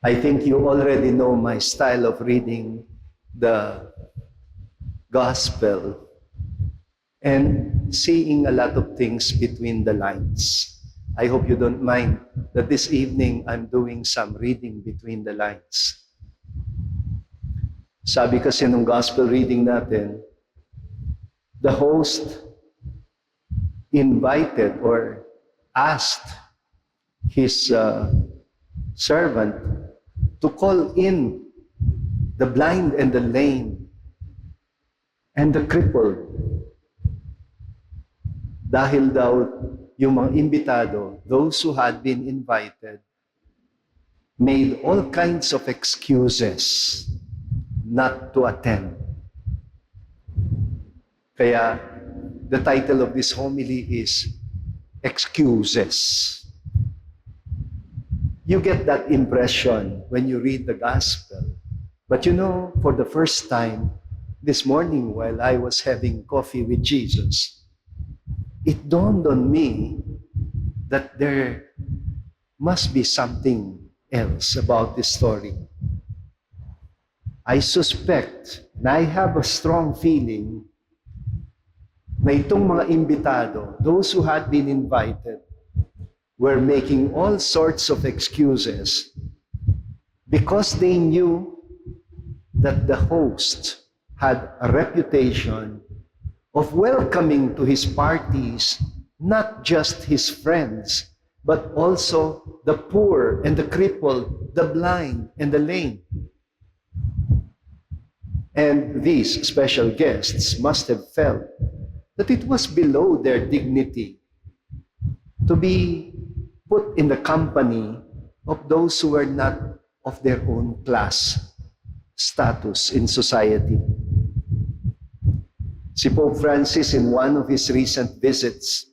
I think you already know my style of reading the gospel and seeing a lot of things between the lines. I hope you don't mind that this evening I'm doing some reading between the lines. Sabi kasi nung gospel reading natin, the host invited or asked his servant to call in the blind and the lame and the crippled. Dahil daw yung mga imbitado, those who had been invited, made all kinds of excuses not to attend. Kaya the title of this homily is Excuses. You get that impression when you read the gospel. But you know, for the first time this morning while I was having coffee with Jesus, it dawned on me that there must be something else about this story. I suspect na I have a strong feeling na itong mga imbitado, those who had been invited, were making all sorts of excuses because they knew that the host had a reputation of welcoming to his parties not just his friends, but also the poor and the crippled, the blind and the lame. And these special guests must have felt that it was below their dignity to be put in the company of those who were not of their own class, status in society. Si Pope Francis, in one of his recent visits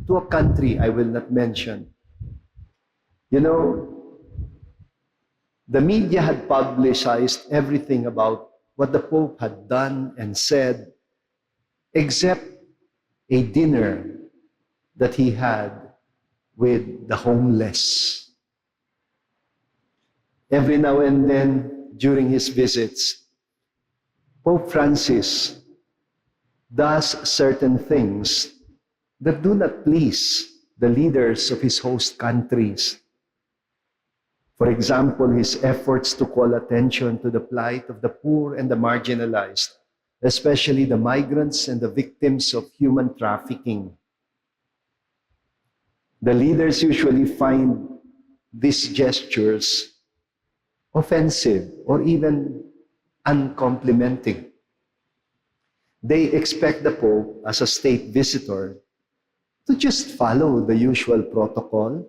to a country I will not mention, you know, the media had publicized everything about what the Pope had done and said, except a dinner that he had with the homeless. Every now and then, during his visits, Pope Francis does certain things that do not please the leaders of his host countries. For example, his efforts to call attention to the plight of the poor and the marginalized, especially the migrants and the victims of human trafficking. The leaders usually find these gestures offensive or even uncomplimenting. They expect the Pope, as a state visitor, to just follow the usual protocol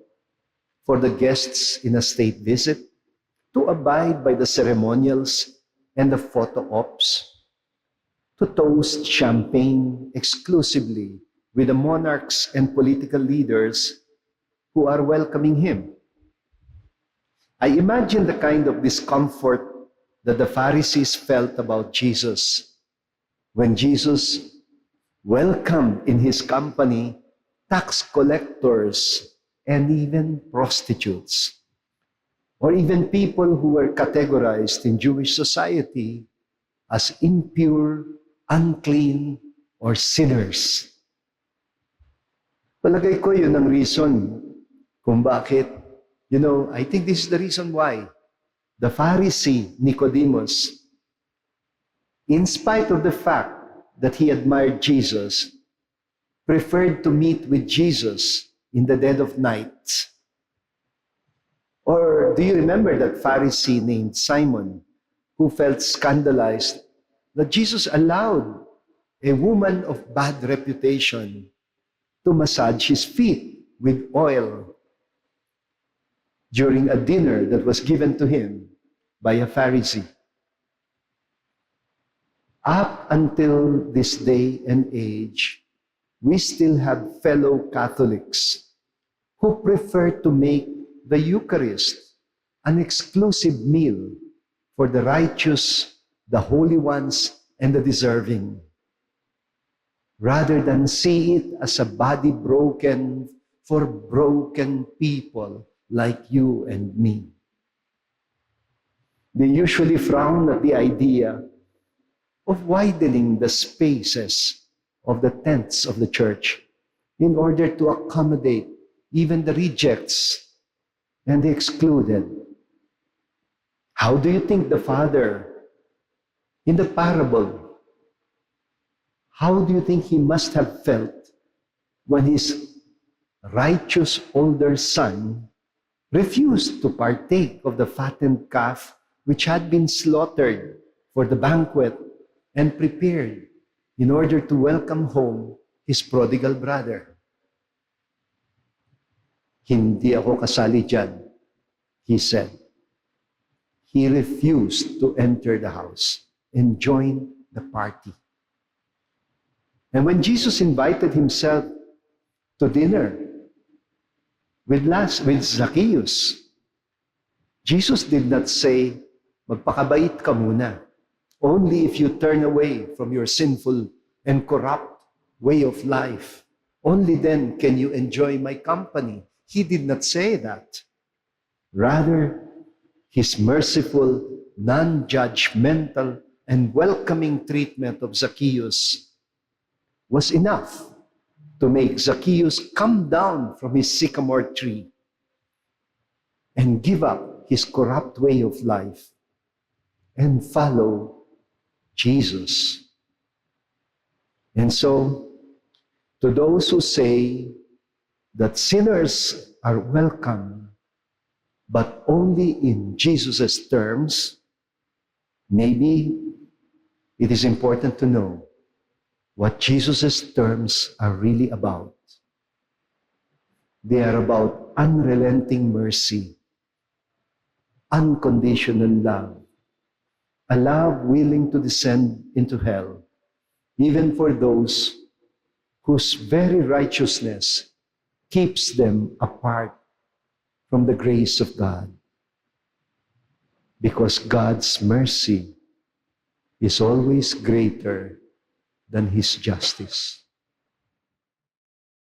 for the guests in a state visit, to abide by the ceremonials and the photo ops, to toast champagne exclusively with the monarchs and political leaders who are welcoming him. I imagine the kind of discomfort that the Pharisees felt about Jesus when Jesus welcomed in his company tax collectors and even prostitutes, or even people who were categorized in Jewish society as impure, unclean, or sinners. Palagay ko yun ang reason kung bakit, I think this is the reason why the Pharisee Nicodemus, in spite of the fact that he admired Jesus, preferred to meet with Jesus in the dead of night. Or do you remember that Pharisee named Simon who felt scandalized that Jesus allowed a woman of bad reputation to massage his feet with oil during a dinner that was given to him by a Pharisee? Up until this day and age, we still have fellow Catholics who prefer to make the Eucharist an exclusive meal for the righteous, the holy ones, and the deserving, rather than see it as a body broken for broken people like you and me. They usually frown at the idea of widening the spaces of the tents of the church in order to accommodate even the rejects and the excluded. How do you think the father in the parable, how do you think he must have felt when his righteous older son refused to partake of the fattened calf which had been slaughtered for the banquet and prepared in order to welcome home his prodigal brother? Hindi ako kasali dyan, he said. He refused to enter the house and join the party. And when Jesus invited himself to dinner with Zacchaeus, Jesus did not say, magpakabait ka muna. Only if you turn away from your sinful and corrupt way of life, only then can you enjoy my company. He did not say that. Rather, his merciful, non-judgmental, and welcoming treatment of Zacchaeus was enough to make Zacchaeus come down from his sycamore tree and give up his corrupt way of life and follow Jesus. And so, to those who say that sinners are welcome, but only in Jesus' terms, maybe it is important to know what Jesus' terms are really about. They are about unrelenting mercy, unconditional love, a love willing to descend into hell, even for those whose very righteousness keeps them apart from the grace of God. Because God's mercy is always greater than His justice.